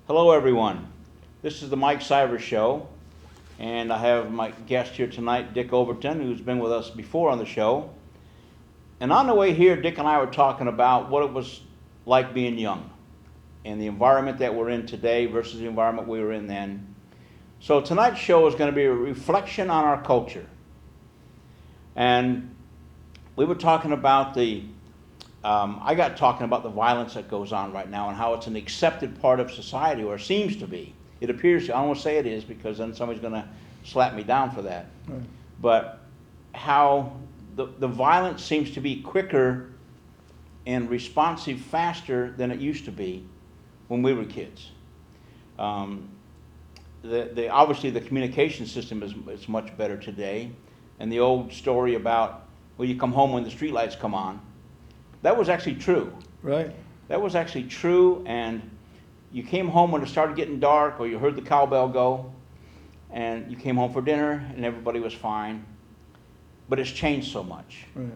Hello, everyone. This is the Mike Sivers Show, and I have my guest here tonight, Dick Overton, who's been with us before on the show. And on the way here, Dick and I were talking about what it was like being young and the environment that we're in today versus the environment we were in then. So tonight's show is going to be a reflection on our culture. And we were talking about I got talking about the violence that goes on right now and how it's an accepted part of society, or seems to be. It appears, I don't want to say it is because then somebody's going to slap me down for that. Right. But how the violence seems to be quicker and responsive faster than it used to be when we were kids. Obviously the communication system is much better today. And the old story about, well, you come home when the streetlights come on, that was actually true. Right. That was actually true, and you came home when it started getting dark, or you heard the cowbell go, and you came home for dinner, and everybody was fine. But it's changed so much. Right.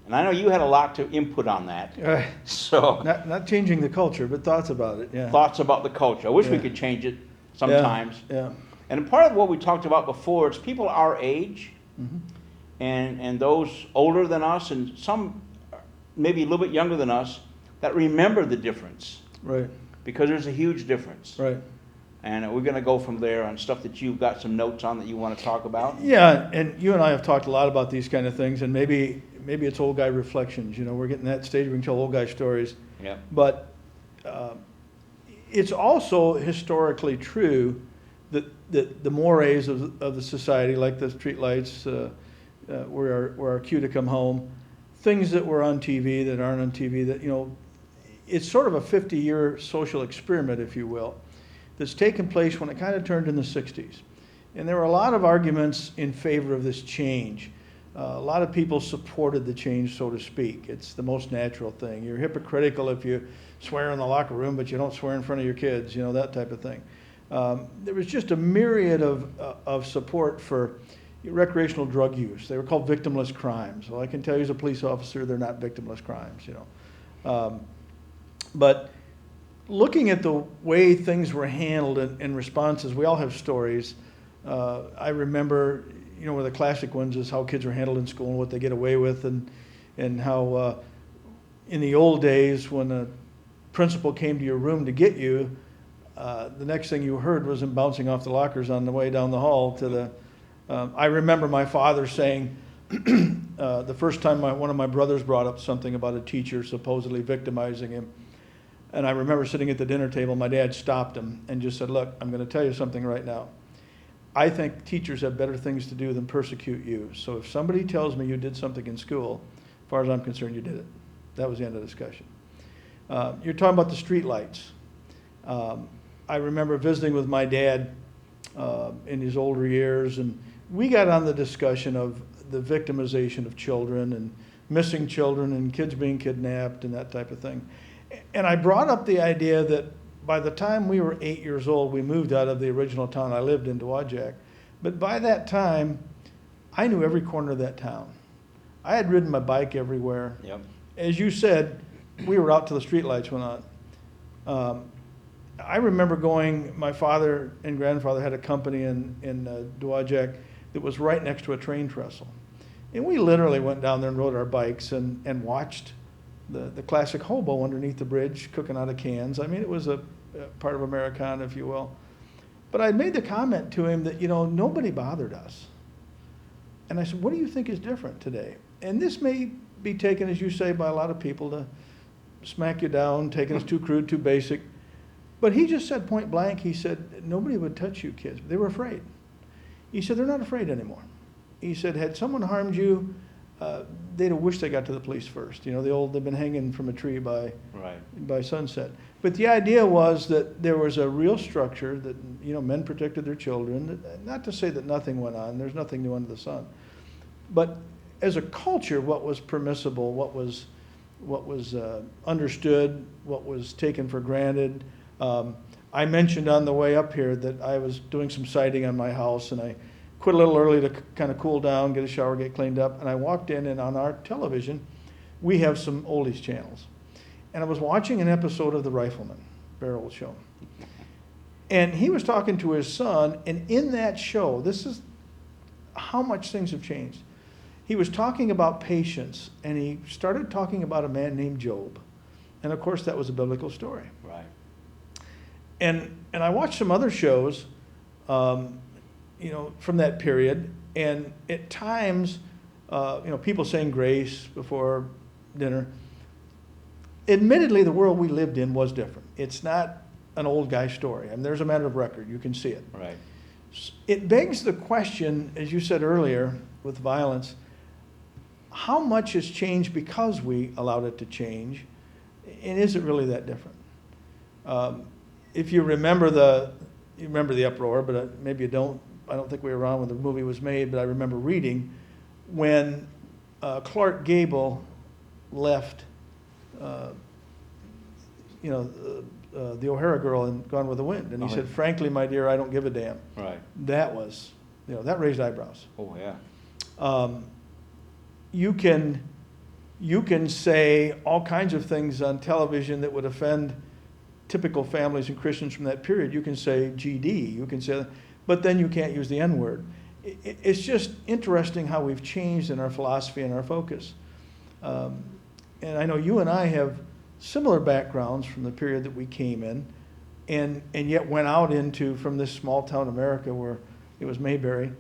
And I know you had a lot to input on that. Right. So not changing the culture, but thoughts about it. Yeah. Thoughts about the culture. I wish we could change it sometimes. Yeah. And part of what we talked about before, it's people our age, mm-hmm. and those older than us, and some maybe a little bit younger than us, that remember the difference. Right. Because there's a huge difference. Right. And we're going to go from there on stuff that you've got some notes on that you want to talk about. Yeah, and you and I have talked a lot about these kind of things, and maybe it's old guy reflections. You know, we're getting that stage where we can tell old guy stories. Yeah. But it's also historically true that the mores of the society, like the streetlights, were our cue to come home, things that were on TV that aren't on TV, that, you know, it's sort of a 50-year social experiment, if you will, that's taken place when it kind of turned in the 60s. And there were a lot of arguments in favor of this change. A lot of people supported the change, so to speak. It's the most natural thing. You're hypocritical if you swear in the locker room, but you don't swear in front of your kids, you know, that type of thing. There was just a myriad of support for recreational drug use. They were called victimless crimes. Well, I can tell you as a police officer, they're not victimless crimes, you know. But looking at the way things were handled in responses, we all have stories. I remember, you know, one of the classic ones is how kids are handled in school and what they get away with, and how in the old days when a principal came to your room to get you, the next thing you heard was him bouncing off the lockers on the way down the hall to the I remember my father saying the first time one of my brothers brought up something about a teacher supposedly victimizing him, and I remember sitting at the dinner table, my dad stopped him and just said, "Look, I'm going to tell you something right now. I think teachers have better things to do than persecute you. So if somebody tells me you did something in school, as far as I'm concerned, you did it." That was the end of the discussion. You're talking about the street lights. I remember visiting with my dad in his older years, and we got on the discussion of the victimization of children and missing children and kids being kidnapped and that type of thing. And I brought up the idea that by the time we were 8 years old, we moved out of the original town I lived in, Dowagiac. But by that time, I knew every corner of that town. I had ridden my bike everywhere. Yep. As you said, we were out till the streetlights went on. I remember going, my father and grandfather had a company in Dowagiac that was right next to a train trestle. And we literally went down there and rode our bikes and watched the classic hobo underneath the bridge cooking out of cans. I mean, it was a part of Americana, if you will. But I made the comment to him that, you know, nobody bothered us. And I said, what do you think is different today? And this may be taken, as you say, by a lot of people to smack you down, taking us too crude, too basic. But he just said point blank, he said, nobody would touch you kids. They were afraid. He said, they're not afraid anymore. He said, had someone harmed you, they'd have wished they got to the police first. You know, they've been hanging from a tree by sunset. But the idea was that there was a real structure that, you know, men protected their children. Not to say that nothing went on. There's nothing new under the sun. But as a culture, what was permissible, what was understood, what was taken for granted. I mentioned on the way up here that I was doing some siding on my house, and I quit a little early to kind of cool down, get a shower, get cleaned up, and I walked in, and on our television, we have some oldies channels. And I was watching an episode of The Rifleman, Bear Old Show. And he was talking to his son, and in that show, this is how much things have changed. He was talking about patience, and he started talking about a man named Job. And of course, that was a biblical story. Right. And I watched some other shows, from that period, and at times, people saying grace before dinner. Admittedly, the world we lived in was different. It's not an old guy story. I mean, there's a matter of record. You can see it. Right. It begs the question, as you said earlier, with violence, how much has changed because we allowed it to change, and is it really that different? If you remember the uproar, but maybe you don't. I don't think we were around when the movie was made, but I remember reading when Clark Gable left, the O'Hara girl in Gone with the Wind, and he said, "Frankly, my dear, I don't give a damn." Right. That was, that raised eyebrows. Oh, yeah. You can say all kinds of things on television that would offend typical families and Christians from that period. You can say GD, you can say, but then you can't use the N-word. It's just interesting how we've changed in our philosophy and our focus. And I know you and I have similar backgrounds from the period that we came in, and yet went out into, from this small town America where it was Mayberry,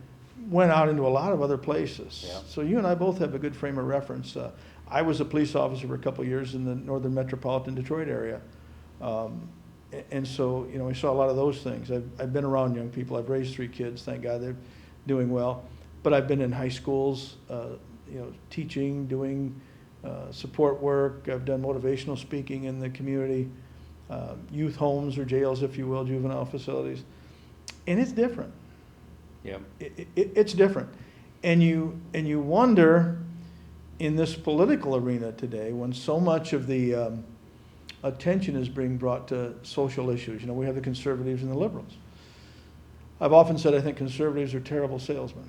went out into a lot of other places. Yeah. So you and I both have a good frame of reference. I was a police officer for a couple of years in the northern metropolitan Detroit area. And so, I saw a lot of those things. I've been around young people. I've raised 3 kids. Thank God they're doing well. But I've been in high schools, teaching, doing support work. I've done motivational speaking in the community, youth homes or jails, if you will, juvenile facilities. And it's different. Yeah. It's different. And you wonder, in this political arena today, when so much of the attention is being brought to social issues. We have the conservatives and the liberals. I've often said I think conservatives are terrible salesmen.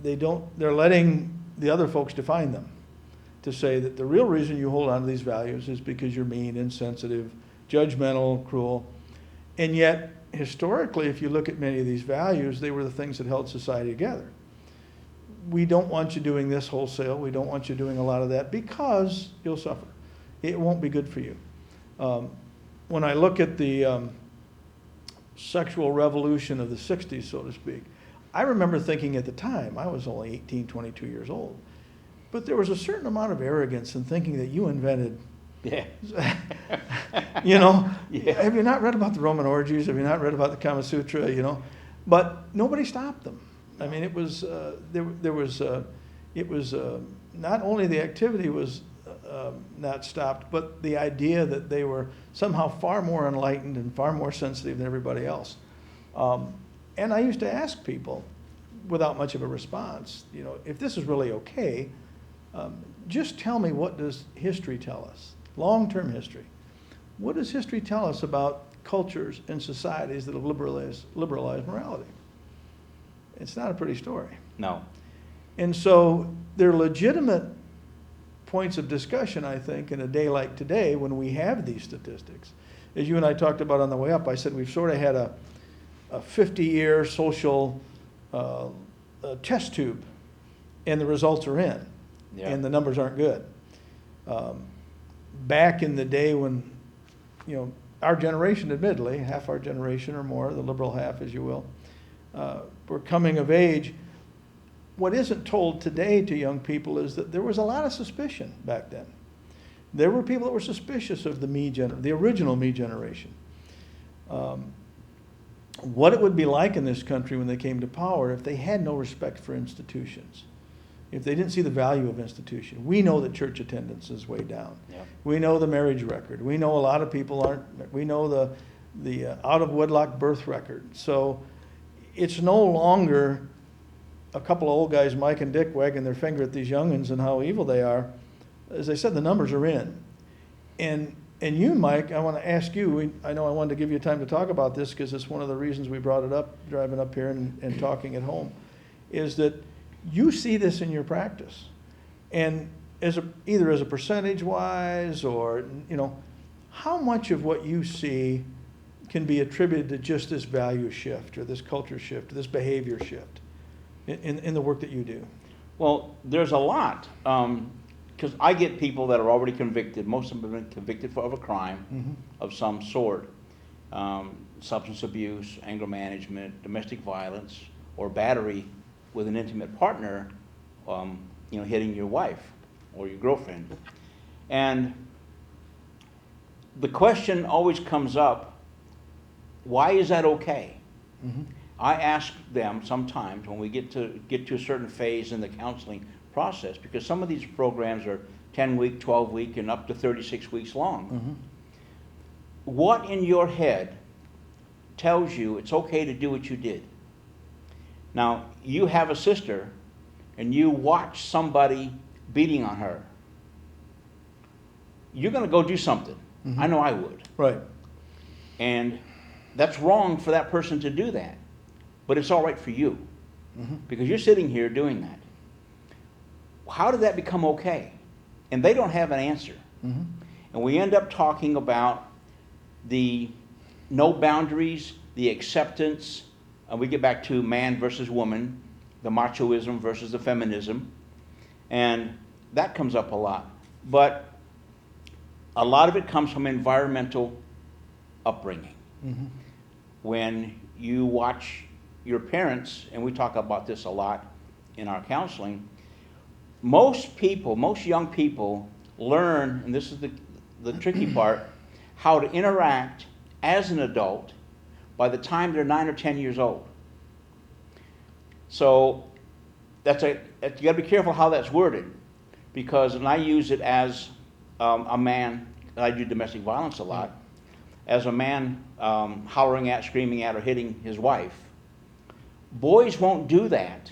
They're letting the other folks define them, to say that the real reason you hold on to these values is because you're mean, insensitive, judgmental, cruel. And yet, historically, if you look at many of these values, they were the things that held society together. We don't want you doing this wholesale. We don't want you doing a lot of that because you'll suffer. It won't be good for you. When I look at the sexual revolution of the 60s, so to speak, I remember thinking at the time, I was only 18, 22 years old, but there was a certain amount of arrogance in thinking that you invented. Yeah. Yeah. Yeah. Have you not read about the Roman orgies? Have you not read about the Kama Sutra? But nobody stopped them. I mean, it was not only the activity was not stopped, but the idea that they were somehow far more enlightened and far more sensitive than everybody else. And I used to ask people, without much of a response, if this is really okay, just tell me, what does history tell us? Long-term history. What does history tell us about cultures and societies that have liberalized morality? It's not a pretty story. No. And so they're legitimate points of discussion, I think, in a day like today when we have these statistics. As you and I talked about on the way up, I said we've sort of had a 50-year social test tube, and the results are in, and the numbers aren't good. Back in the day when, our generation, admittedly, half our generation or more, the liberal half, as you will, were coming of age. What isn't told today to young people is that there was a lot of suspicion back then. There were people that were suspicious of the original me generation. What it would be like in this country when they came to power if they had no respect for institutions, if they didn't see the value of institution. We know that church attendance is way down. Yep. We know the marriage record. We know a lot of people aren't. We know the out of wedlock birth record. So it's no longer a couple of old guys, Mike and Dick, wagging their finger at these young'uns and how evil they are. As I said, the numbers are in. And you, Mike, I want to ask you, I know I wanted to give you time to talk about this because it's one of the reasons we brought it up, driving up here and talking at home, is that you see this in your practice. And either as a percentage-wise or, how much of what you see can be attributed to just this value shift or this culture shift, or this behavior shift in the work that you do? Well, there's a lot, because I get people that are already convicted. Most of them have been convicted of a crime of some sort, substance abuse, anger management, domestic violence, or battery with an intimate partner, hitting your wife or your girlfriend. And the question always comes up, why is that okay? I ask them sometimes when we get to a certain phase in the counseling process, because some of these programs are 10-week, 12-week, and up to 36 weeks long. What in your head tells you it's okay to do what you did? Now, you have a sister, and you watch somebody beating on her. You're going to go do something. I know I would. Right. And that's wrong for that person to do that. But it's all right for you, because you're sitting here doing that. How did that become okay? And they don't have an answer. And we end up talking about the no boundaries, the acceptance, and we get back to man versus woman, the machoism versus the feminism, and that comes up a lot. But a lot of it comes from environmental upbringing. When you watch your parents, and we talk about this a lot in our counseling, most young people learn, and this is the tricky part, how to interact as an adult by the time they're 9 or 10 years old. So you got to be careful how that's worded, because, and I use it as a man, I do domestic violence a lot, as a man hollering at, screaming at, or hitting his wife. Boys won't do that,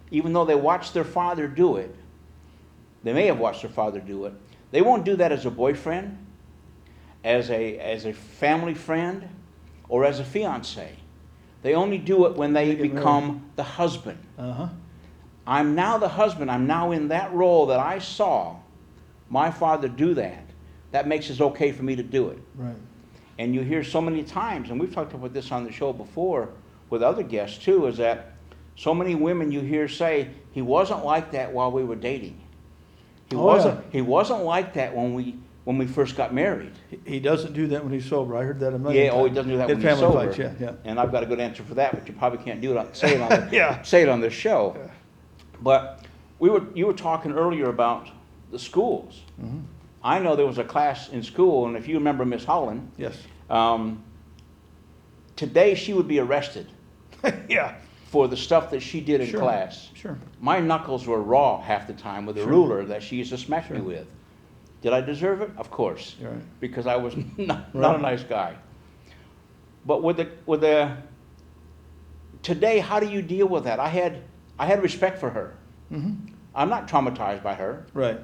even though they watch their father do it. They may have watched their father do it. They won't do that as a boyfriend, as a family friend, or as a fiance. They only do it when they become the husband. I'm now the husband. I'm now in that role that I saw my father do that. That makes it okay for me to do it. Right. And you hear so many times, and we've talked about this on the show before with other guests too, is that so many women you hear say, he wasn't like that while we were dating. He wasn't like that when we first got married. He doesn't do that when he's sober. I heard that a million times. Yeah, he doesn't do that when he's family sober. fights, yeah. And I've got a good answer for that, but you probably can't say it on this show. Yeah. But you were talking earlier about the schools. I know there was a class in school, and if you remember Miss Holland, Yes. Today she would be arrested. Yeah. For the stuff that she did in class. Sure. My knuckles were raw half the time with a ruler that she used to smack me with. Did I deserve it? Of course. Right. Because I was not a nice guy. But with the today, how do you deal with that? I had respect for her. I'm not traumatized by her. Right.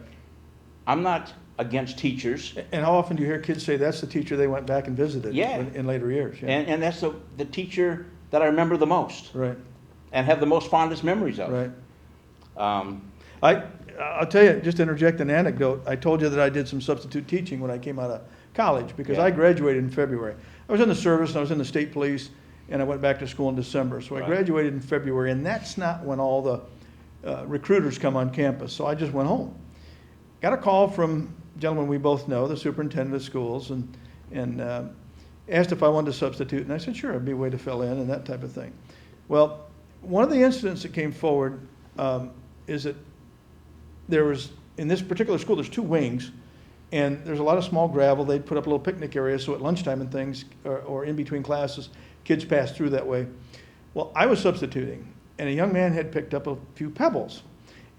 I'm not against teachers. And how often do you hear kids say that's the teacher they went back and visited Yeah. in later years? Yeah. And that's the teacher that I remember the most. Right. And have the most fondest memories of. Right. I'll tell you, just to interject an anecdote, I told you that I did some substitute teaching when I came out of college, because I graduated in February. I was in the service, and I was in the state police, and I went back to school in December. So I graduated in February, and that's not when all the recruiters come on campus. So I just went home. Got a call from a gentleman we both know, the superintendent of schools, and asked if I wanted to substitute. And I said, sure, it'd be a way to fill in and that type of thing. Well, one of the incidents that came forward is that there was, in this particular school, there's 2 wings, and there's a lot of small gravel. They'd put up a little picnic area, so at lunchtime and things, or in between classes, kids pass through that way. Well, I was substituting, and a young man had picked up a few pebbles.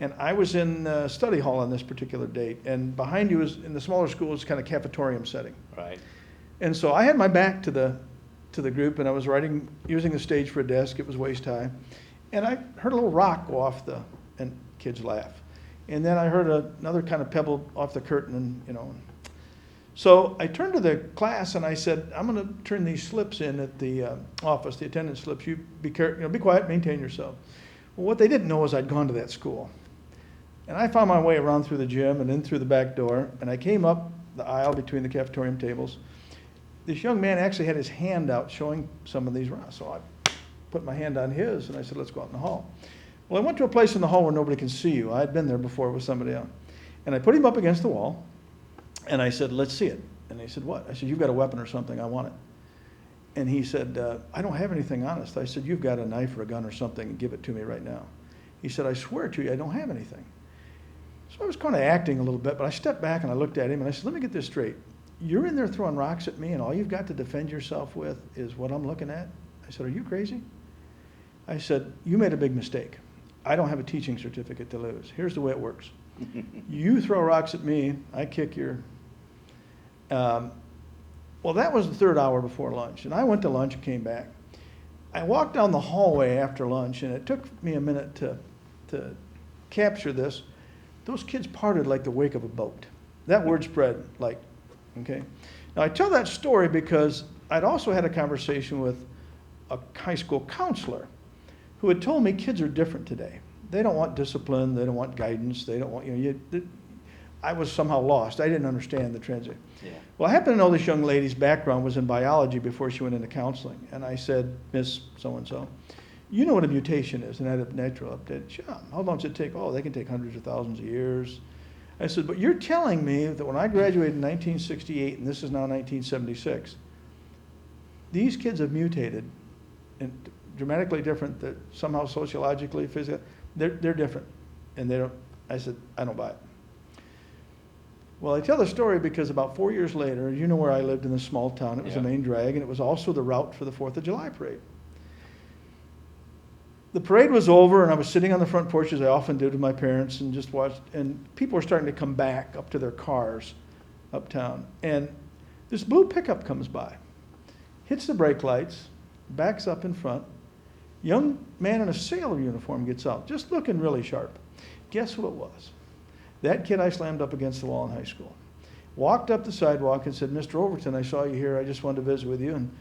And I was in study hall on this particular date, and behind you is, in the smaller school, is kind of cafetorium setting. Right. And so I had my back to the group, and I was using the stage for a desk. It was waist high. And I heard a little rock go off and kids laugh. And then I heard another kind of pebble off the curtain, and So I turned to the class and I said, I'm going to turn these slips in at the office, the attendance slips. You be quiet, maintain yourself. Well, what they didn't know is I'd gone to that school. And I found my way around through the gym and in through the back door, and I came up the aisle between the cafetorium tables. this young man actually had his hand out showing some of these rocks. So I put my hand on his and I said, let's go out in the hall. Well, I went to a place in the hall where nobody can see you. I had been there before with somebody else. And I put him up against the wall and I said, let's see it. And he said, what? I said, you've got a weapon or something, I want it. And he said, I don't have anything honest. I said, you've got a knife or a gun or something, and give it to me right now. He said, I swear to you, I don't have anything. So I was kind of acting a little bit, but I stepped back and I looked at him and I said, let me get this straight. You're in there throwing rocks at me and all you've got to defend yourself with is what I'm looking at? I said, are you crazy? I said, you made a big mistake. I don't have a teaching certificate to lose. Here's the way it works. You throw rocks at me, I kick your... Well, that was the third hour before lunch, and I went to lunch and came back. I walked down the hallway after lunch, and it took me a minute to capture this. Those kids parted like the wake of a boat. That word spread like, okay? Now, I tell that story because I'd also had a conversation with a high school counselor who had told me kids are different today. They don't want discipline, they don't want guidance, they don't want, I was somehow lost. I didn't understand the transition. Yeah. Well, I happen to know this young lady's background was in biology before she went into counseling. And I said, Miss So-and-so, you know what a mutation is, an natural update? Sure. How long does it take? Oh, they can take hundreds of thousands of years. I said, but you're telling me that when I graduated in 1968, and this is now 1976, these kids have mutated and dramatically different, that somehow sociologically, physically, they're different. And they don't, I said, I don't buy it. Well, I tell the story because about 4 years later, you know where I lived in this small town. It was the main drag, and it was also the route for the 4th of July parade. The parade was over, and I was sitting on the front porch, as I often did with my parents, and just watched, and people were starting to come back up to their cars uptown. And this blue pickup comes by, hits the brake lights, backs up in front. Young man in a sailor uniform gets out, just looking really sharp. Guess who it was? That kid I slammed up against the wall in high school. Walked up the sidewalk and said, Mr. Overton, I saw you here. I just wanted to visit with you. And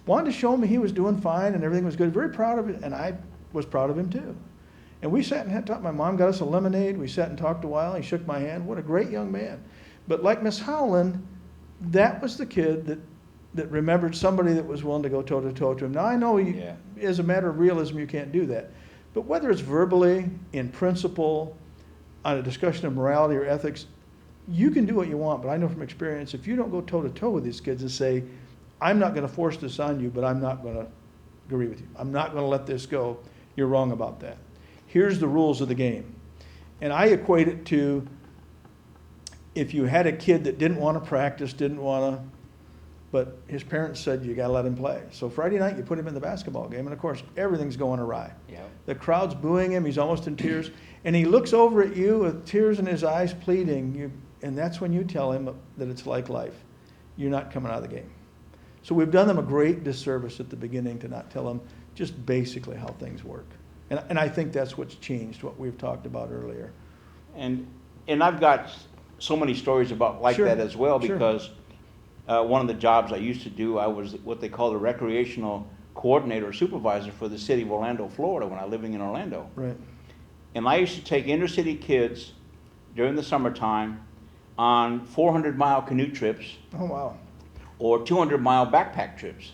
wanted to show me he was doing fine and everything was good. Very proud of it. And I was proud of him too. And we sat and had talked. My mom got us a lemonade. We sat and talked a while. He shook my hand. What a great young man. But like Miss Howland, that was the kid that remembered somebody that was willing to go toe-to-toe to him. Now, I know as a matter of realism, you can't do that. But whether it's verbally, in principle, on a discussion of morality or ethics, you can do what you want, but I know from experience, if you don't go toe-to-toe with these kids and say, I'm not going to force this on you, but I'm not going to agree with you. I'm not going to let this go. You're wrong about that. Here's the rules of the game. And I equate it to if you had a kid that didn't want to practice, but his parents said you got to let him play. So Friday night, you put him in the basketball game, and of course, everything's going awry. Yeah. The crowd's booing him. He's almost in tears. And he looks over at you with tears in his eyes, pleading. And that's when you tell him that it's like life. You're not coming out of the game. So we've done them a great disservice at the beginning to not tell them just basically how things work. And I think that's what's changed, what we've talked about earlier. And I've got so many stories about that as well, because one of the jobs I used to do, I was what they call the recreational coordinator or supervisor for the city of Orlando, Florida, when I was living in Orlando. Right. And I used to take inner city kids during the summertime on 400-mile canoe trips. Oh, wow. Or 200-mile backpack trips.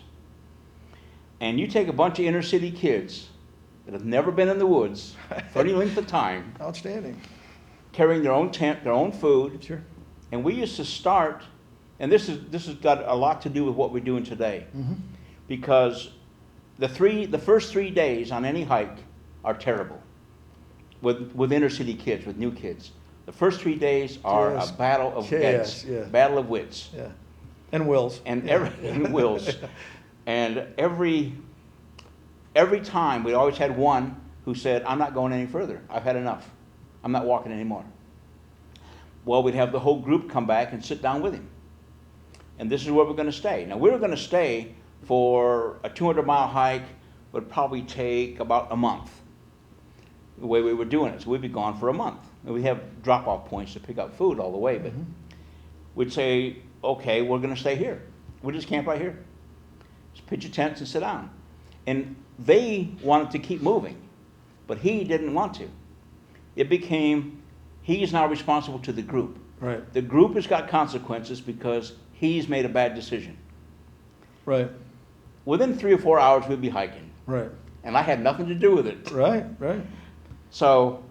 And you take a bunch of inner city kids that have never been in the woods for any length of time. Outstanding. Carrying their own tent, their own food. Sure. And we used to start, and this has got a lot to do with what we're doing today. Mm-hmm. Because the first 3 days on any hike are terrible. With inner city kids, with new kids. The first 3 days are a battle of wits. Yeah. Battle of wits. Yeah. And wills. And and wills. And every time we always had one who said, I'm not going any further. I've had enough. I'm not walking anymore. Well, we'd have the whole group come back and sit down with him. And this is where we're going to stay. Now, we were going to stay for a 200-mile hike, would probably take about a month. The way we were doing it. So we'd be gone for a month. And we have drop-off points to pick up food all the way, but we'd say, okay, we're going to stay here. We'll just camp right here. Just pitch your tents and sit down. And they wanted to keep moving, but he didn't want to. It became, he's now responsible to the group. Right. The group has got consequences because he's made a bad decision. Right, Within 3 or 4 hours, we'd be hiking. right, And I had nothing to do with it. right, right. So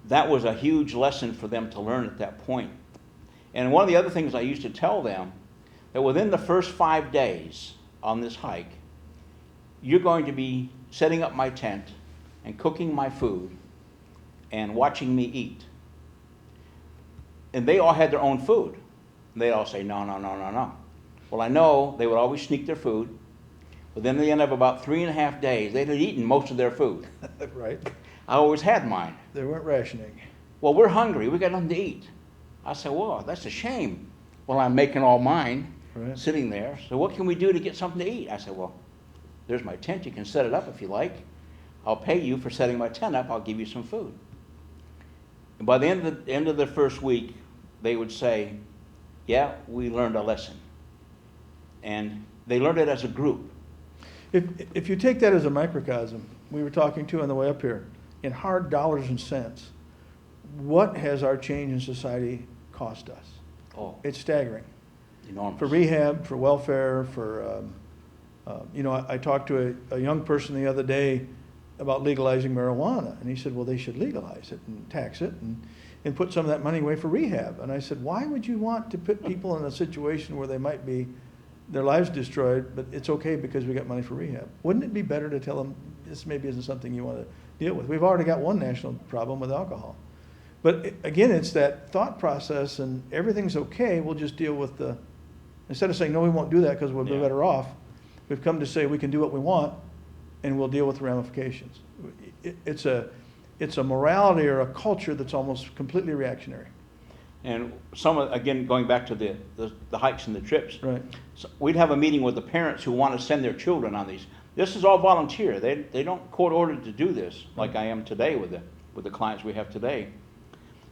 that was a huge lesson for them to learn at that point. And one of the other things I used to tell them, that within the first 5 days on this hike, you're going to be setting up my tent and cooking my food and watching me eat. And they all had their own food. And they'd all say, no, no, no, no, no. Well, I know they would always sneak their food. But then at the end of about 3.5 days, they'd had eaten most of their food. Right. I always had mine. They weren't rationing. Well, we're hungry. We got nothing to eat. I said, well, that's a shame. Well, I'm making all mine, Right. sitting there. So what can we do to get something to eat? I said, well, there's my tent. You can set it up if you like. I'll pay you for setting my tent up. I'll give you some food. And by the end of the first week, they would say, yeah, we learned a lesson. And they learned it as a group. If you take that as a microcosm, we were talking to on the way up here, in hard dollars and cents, what has our change in society cost us? Oh, It's staggering. enormous. For rehab, for welfare, I talked to a young person the other day about legalizing marijuana, and he said, well, they should legalize it and tax it and put some of that money away for rehab. And I said, why would you want to put people in a situation where they might be, their lives destroyed, but it's okay because we got money for rehab? Wouldn't it be better to tell them this maybe isn't something you want to deal with? We've already got one national problem with alcohol. But again, it's that thought process, and everything's okay, we'll just deal with instead of saying, no, we won't do that because we'll be Yeah. better off, we've come to say we can do what we want and we'll deal with the ramifications. It's a morality or a culture that's almost completely reactionary. And again, going back to the hikes and the trips, Right. so we'd have a meeting with the parents who want to send their children on these. This is all volunteer. They don't court ordered to do this like I am today with the clients we have today.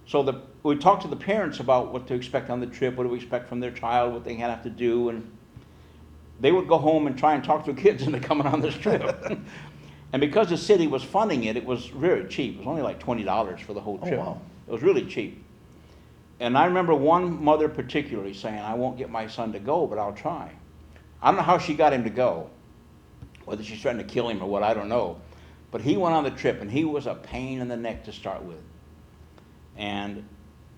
So we talk to the parents about what to expect on the trip, what do we expect from their child, what they have to do, and they would go home and try and talk their kids into coming on this trip. And because the city was funding it, it was very cheap. It was only like $20 for the whole trip. Oh, wow. It was really cheap. And I remember one mother particularly saying, I won't get my son to go, but I'll try. I don't know how she got him to go, whether she's trying to kill him or what, I don't know. But he went on the trip, and he was a pain in the neck to start with. And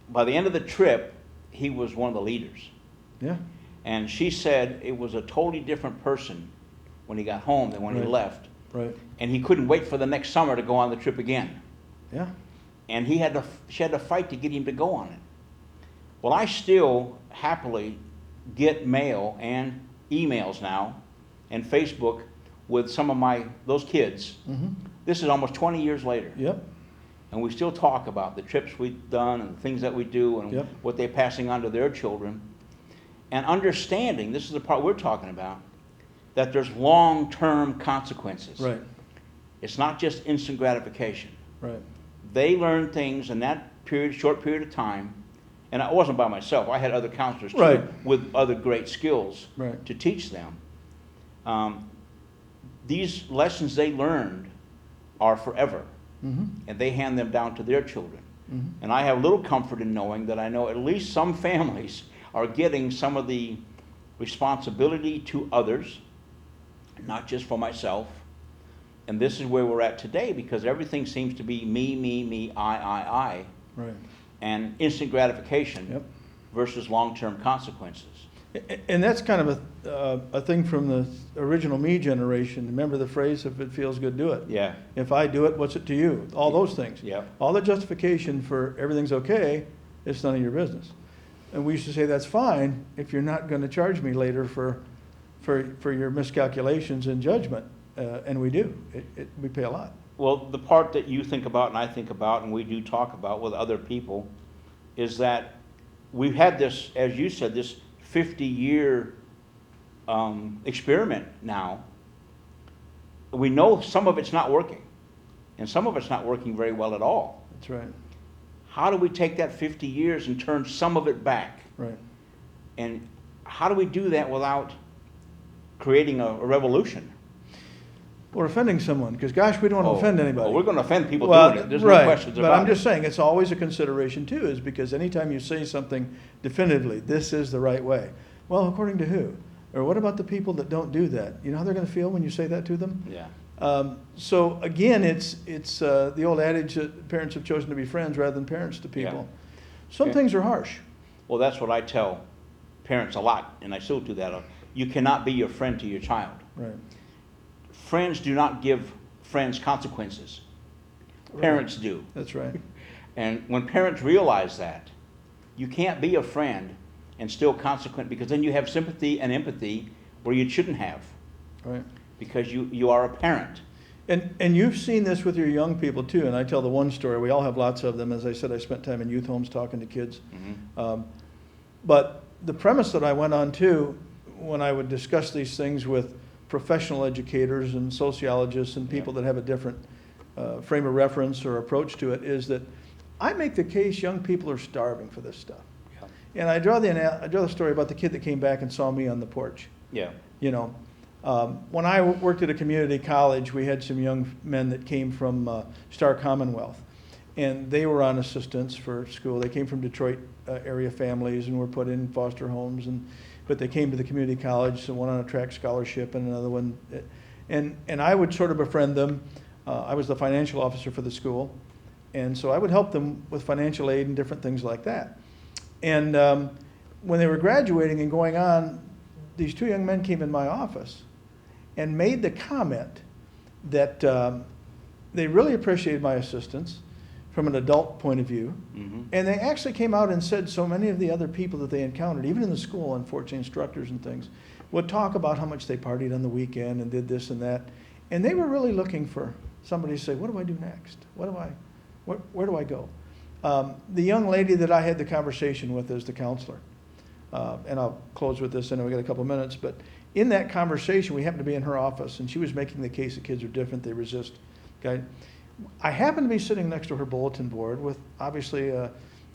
by the end of the trip, he was one of the leaders. Yeah. And she said it was a totally different person when he got home than when he Right. left. Right. And he couldn't wait for the next summer to go on the trip again. Yeah. And she had to fight to get him to go on it. Well, I still happily get mail and emails now and Facebook with some of those kids. Mm-hmm. This is almost 20 years later. Yep. And we still talk about the trips we've done and the things that we do and Yep. what they're passing on to their children. And understanding, this is the part we're talking about, that there's long-term consequences. Right. It's not just instant gratification. Right. They learn things in that short period of time, and I wasn't by myself. I had other counselors too, Right. with other great skills Right. to teach them. These lessons they learned are forever, Mm-hmm. and they hand them down to their children. Mm-hmm. And I have little comfort in knowing that I know at least some families are getting some of the responsibility to others, not just for myself. And this is where we're at today, because everything seems to be me, I, Right. and instant gratification Yep. versus long-term consequences. And that's kind of a thing from the original me generation. Remember the phrase, if it feels good, do it. Yeah, If I do it, what's it to you? All those things. yeah, All the justification for everything's okay, it's none of your business. And we used to say, that's fine if you're not going to charge me later for your miscalculations and judgment. And we do. We pay a lot. Well, the part that you think about and I think about and we do talk about with other people is that we've had this, as you said, this 50-year experiment now. We know some of it's not working, and some of it's not working very well at all. That's right. How do we take that 50 years and turn some of it back? Right. And how do we do that without creating a revolution? Or offending someone, because gosh, we don't want to offend anybody. Well, we're going to offend people Well, doing it. There's right, no questions about it. But I'm just saying, it's always a consideration too, is because anytime you say something definitively, this is the right way. Well, according to who? Or what about the people that don't do that? You know how they're going to feel when you say that to them? Yeah. So again, it's the old adage that parents have chosen to be friends rather than parents to people. Yeah. Some Yeah. things are harsh. Well, that's what I tell parents a lot, and I still do that. You cannot be your friend to your child. Right. Friends do not give friends consequences. Parents do. That's right. And when parents realize that, you can't be a friend and still consequent, because then you have sympathy and empathy where you shouldn't have, Right. because you are a parent. And you've seen this with your young people too, and I tell the one story, we all have lots of them. As I said, I spent time in youth homes talking to kids. Mm-hmm. But the premise that I went on to, when I would discuss these things with professional educators and sociologists and people that have a different frame of reference or approach to it, is that I make the case young people are starving for this stuff. Yeah. And I draw the story about the kid that came back and saw me on the porch. Yeah. You know, when I worked at a community college, we had some young men that came from Star Commonwealth, and they were on assistance for school. They came from Detroit area families and were put in foster homes, but they came to the community college, so one on a track scholarship and another one. And I would sort of befriend them. I was the financial officer for the school, and so I would help them with financial aid and different things like that. And when they were graduating and going on, these two young men came in my office and made the comment that they really appreciated my assistance from an adult point of view. Mm-hmm. And they actually came out and said so many of the other people that they encountered, even in the school, unfortunately, instructors and things, would talk about how much they partied on the weekend and did this and that. And they were really looking for somebody to say, what do I do next? Where do I go? The young lady that I had the conversation with is the counselor. And I'll close with this, I know we got a couple minutes, but in that conversation, we happened to be in her office, and she was making the case that kids are different, they resist. Okay? I happened to be sitting next to her bulletin board with, obviously,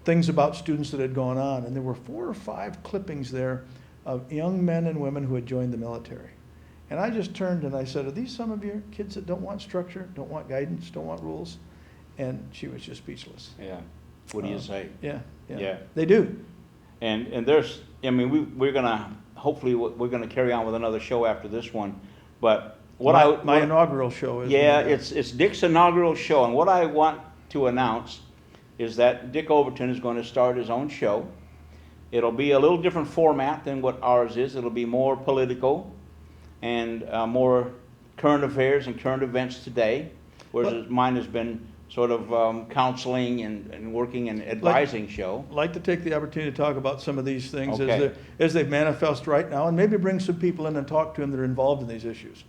things about students that had gone on, and there were 4 or 5 clippings there of young men and women who had joined the military. And I just turned and I said, are these some of your kids that don't want structure, don't want guidance, don't want rules? And she was just speechless. Yeah. What do you say? Yeah. Yeah. They do. And there's, I mean, we're gonna, hopefully we're gonna carry on with another show after this one, but my inaugural show is. Yeah, it's Dick's inaugural show, and what I want to announce is that Dick Overton is going to start his own show. It'll be a little different format than what ours is. It'll be more political and more current affairs and current events today, whereas mine has been sort of counseling and working and advising show. I'd like to take the opportunity to talk about some of these things Okay. as they manifest right now, and maybe bring some people in and talk to them that are involved in these issues.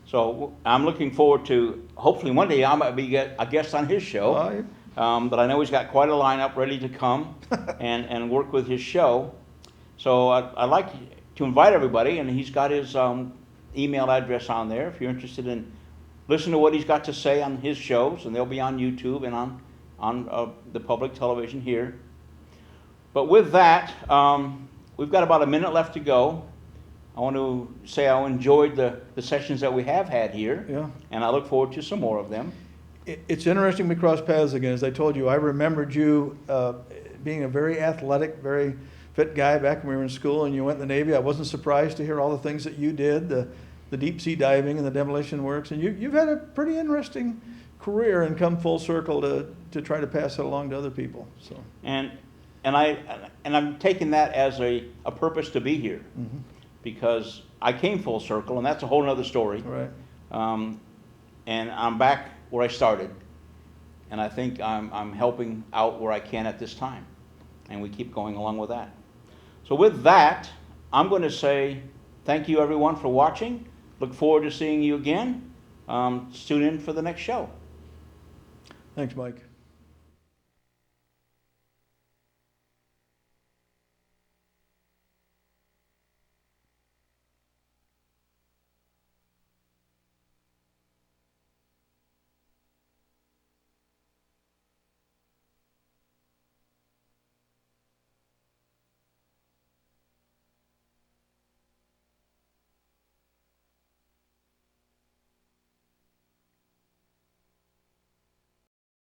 So I'm looking forward to, hopefully one day I might be a guest on his show. But I know he's got quite a lineup ready to come and work with his show. So I'd like to invite everybody, and he's got his email address on there if you're interested in listening to what he's got to say on his shows, and they'll be on YouTube and on the public television here. But with that, we've got about a minute left to go. I want to say I enjoyed the sessions that we have had here, Yeah. and I look forward to some more of them. It's interesting we crossed paths again. As I told you, I remembered you being a very athletic, very fit guy back when we were in school, and you went in the Navy. I wasn't surprised to hear all the things that you did, the deep sea diving and the demolition works, and you've had a pretty interesting career and come full circle to try to pass it along to other people. So. And I'm taking that as a purpose to be here, Mm-hmm. because I came full circle, and that's a whole other story. Right. And I'm back where I started, and I think I'm helping out where I can at this time, and we keep going along with that. So with that, I'm going to say thank you everyone for watching. Look forward to seeing you again. Tune in for the next show. Thanks, Mike.